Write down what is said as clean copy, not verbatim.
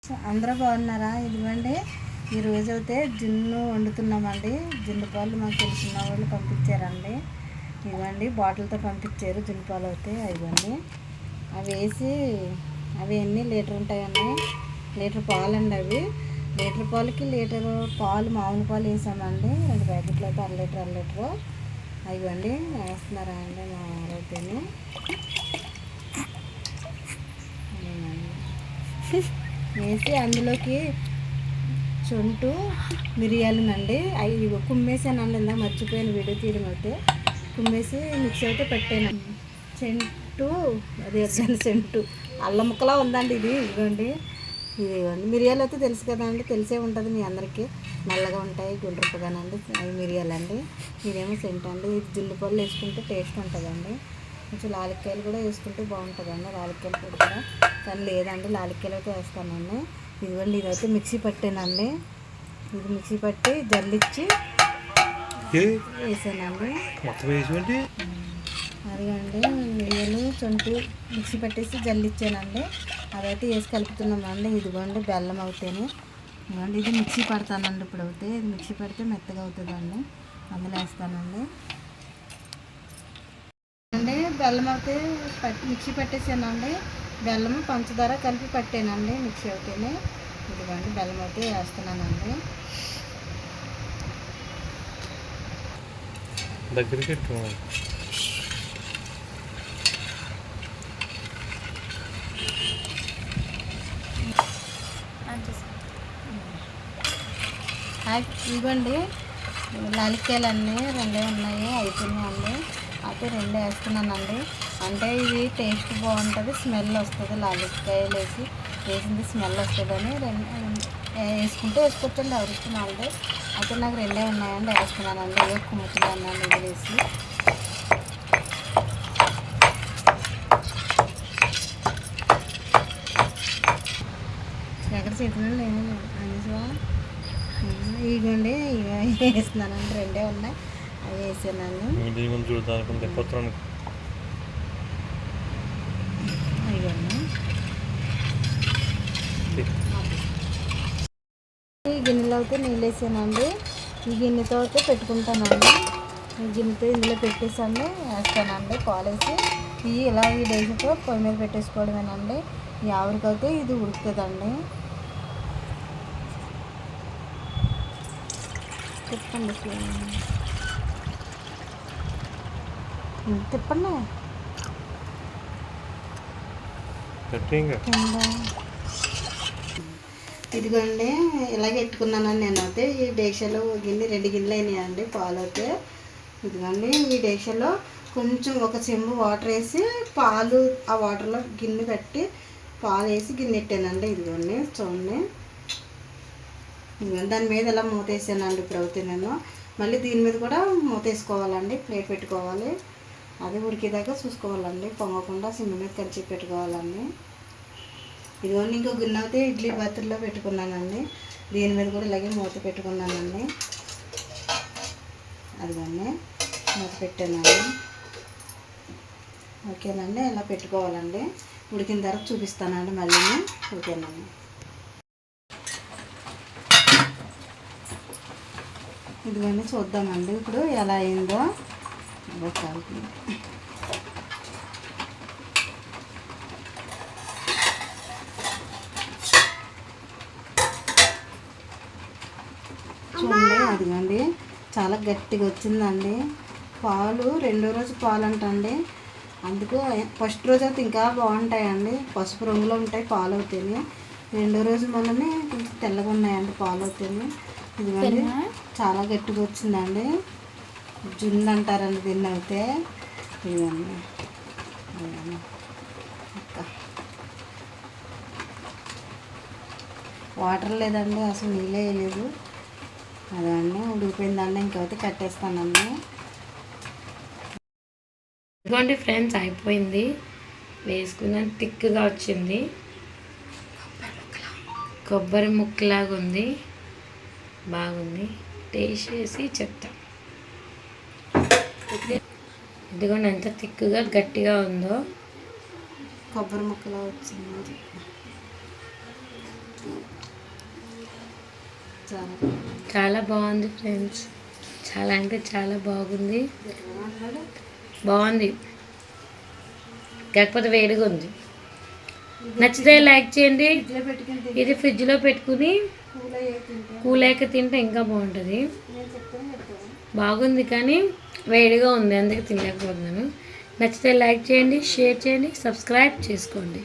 అందరూ బాగున్నారా? ఇదిగోండి ఈరోజు అయితే జున్ను వండుతున్నామండి. జున్ను పాలు మాకు తెలిసిన వాళ్ళు పంపించారండి. ఇదిగోండి బాటిల్తో పంపించారు జున్ను పాలు అయితే. ఇదిగోండి అవి వేసి అవి ఎన్ని లీటర్ ఉంటాయండి? లీటర్ పాలు అండి. అవి లీటర్ పాలకి లీటర్ పాలు మామూలు పాలు వేసామండి. 2 ప్యాకెట్లు అయితే అర లీటరు ఇవ్వండి వేస్తున్నారా అండి మా అయితేనే. వేసి అందులోకి చుంటు మిరియాలునండి అవి కుమ్మేసానండి. ఇందా మర్చిపోయాను వీడియో తీయడం అయితే. కుమ్మేసి మిక్సీ అయితే పెట్టాను. చెంటు అదే చెంటు అల్లం ముక్కలా ఉందండి ఇది. ఇదిగోండి మిరియాలు అయితే తెలుసు కదండి, తెలిసే ఉంటుంది మీ అందరికీ. నల్లగా ఉంటాయి గుండ్రపుగానండి అవి మిరియాలండి. ఇదేమో సెంట్ అండి. ఇది జున్ను పళ్ళు వేసుకుంటే టేస్ట్ ఉంటుందండి. కొంచెం లాలిక్కాయలు కూడా వేసుకుంటే బాగుంటుందండి, లాలిక్కాయలు పొడి కూడా. కానీ లేదండి లాలిక్కాయలు అయితే వేస్తానండి. ఇదిగోండి ఇదైతే మిక్సీ పట్టానండి. ఇది మిక్సీ పట్టి జల్లిచ్చి వేసానండి. అదిగండి మిరియాలు చుంటి మిక్సీ పట్టేసి జల్లిచ్చానండి. అదైతే వేసి కలుపుతున్నామండి. ఇదిగోండి బెల్లం అవుతాను. ఇదిగోండి ఇది మిక్సీ పడతానండి. ఇప్పుడు అవుతే ఇది మిక్సీ పడితే మెత్తగా అవుతుందండి. అందులో వేస్తానండి. అండి బెల్లం అయితే మిక్సీ పట్టేసానండి. బెల్లము పంచదార కలిపి పట్టానండి మిక్సీ అవుతేనే. ఇదిగోండి బెల్లం అయితే వేస్తున్నానండి. దగ్గరికి ఇవ్వండి లాలిక్కాయలన్నీ 2 ఉన్నాయి, అయిపోయినాయండి. అయితే 2 వేస్తున్నానండి. అంటే ఇది టేస్ట్ బాగుంటుంది, స్మెల్ వస్తుంది. లాలిక్కాయలు వేసింది స్మెల్ వస్తుందని 2 వేసుకుంటే వేసుకోవచ్చండి, ఎవరి ఇష్టం వాళ్ళది. అయితే నాకు 2 ఉన్నాయండి, వేస్తున్నానండి. కుమ్ముతున్నానండి ఇది వేసి. ఎక్కడ చేతులు లేదు అనేసివా. ఇవ్వండి ఇవి వేస్తున్నానండి. 2 ఉన్నాయి, అవి వేసానండి. ఈ గిన్నెలో అయితే నీళ్ళు వేసానండి. ఈ గిన్నెతో అయితే పెట్టుకుంటానండి. ఈ గిన్నెతో ఇందులో పెట్టేసండి వేస్తానండి పాలు వేసి. ఇవి ఇలా ఈ డేసితో పొయ్యి మీద పెట్టేసుకోవడమేనండి. ఈ ఆవిరికైతే ఇది ఉడుకుతుందండి. తిప్పండి తిప్పండి. ఇదిగోండి ఇలాగే పెట్టుకున్నానండి నేనైతే. ఈ డేక్షలో గిన్నె 2 గిన్నెలు అయినాయండి పాలు అయితే. ఇదిగోండి ఈ డేక్షలో కొంచెం 1 చెంబు వాటర్ వేసి పాలు ఆ వాటర్లో గిన్నె కట్టి పాలు వేసి గిన్నె పెట్టానండి. ఇదిగోండి చూడండి. ఇదిగోండి దాని మీద ఇలా మూత వేసానండి. ఇప్పుడు అవుతే నేను మళ్ళీ దీని మీద కూడా మూత వేసుకోవాలండి. ప్లేట్ పెట్టుకోవాలి, అది ఉడికేదాకా చూసుకోవాలండి. పొంగకుండా సిమ్ మీద కలిసి పెట్టుకోవాలండి. ఇదిగోండి ఇంకో గిన్నె అయితే ఇడ్లీ పాత్రలో పెట్టుకున్నానండి. దీని మీద కూడా ఇలాగే మూత పెట్టుకున్నానండి. అదిగోండి మూత పెట్టానండి. ఓకేనండి, ఇలా పెట్టుకోవాలండి. ఉడికిన తర్వాత చూపిస్తానండి మళ్ళీ. ఓకేనండి. ఇదిగోండి చూద్దామండి ఇప్పుడు ఎలా అయిందో. చూడండి అదిగోండి చాలా గట్టిగా వచ్చిందండి. పాలు 2వ రోజు పాలు అంటండి. అందుకు ఫస్ట్ రోజు అయితే ఇంకా బాగుంటాయండి, పసుపు రంగులో ఉంటాయి పాలు అవుతాయి. 2వ రోజు మొన్ననే కొంచెం తెల్లగా ఉన్నాయండి పాలు అవుతాయి. ఇదిగోండి చాలా గట్టిగా వచ్చిందండి. జున్ను అంటారండి దీన్ని అయితే. ఇదిగోండి వాటర్ లేదండి, అసలు నీళ్ళే వేయలేదు. అదండి ఉడికిపోయిందండి. ఇంకైతే కట్టేస్తానండి. ఇదిగోండి ఫ్రెండ్స్ అయిపోయింది. వేసుకున్నాను, థిక్గా వచ్చింది, కొబ్బరి ముక్కలాగా ఉంది, బాగుంది. టేస్ట్ చేసి చెప్తా. ఇదిగోండి ఎంత థిక్గా గట్టిగా ఉందో, కొబ్బరి ముక్కలా వచ్చింది. చాలా చాలా బాగుంది ఫ్రెండ్స్. చాలా అంటే చాలా బాగుంది. మాట్లాడు. బాగుంది, కాకపోతే వేడిగా ఉంది. నచ్చితే లైక్ చేయండి. ఫ్రిడ్జ్లో పెట్టుకుని తింటే ఇది ఫ్రిడ్జ్లో పెట్టుకుని కూల్ అయ్యే తింటే కూలేక తింటే ఇంకా బాగుంటుంది. నేను చెప్తాను చెప్తాను. బాగుంది కానీ వేడిగా ఉంది, అందుకే తినలేకపోతున్నాను. నచ్చితే లైక్ చేయండి, షేర్ చేయండి, సబ్స్క్రైబ్ చేసుకోండి.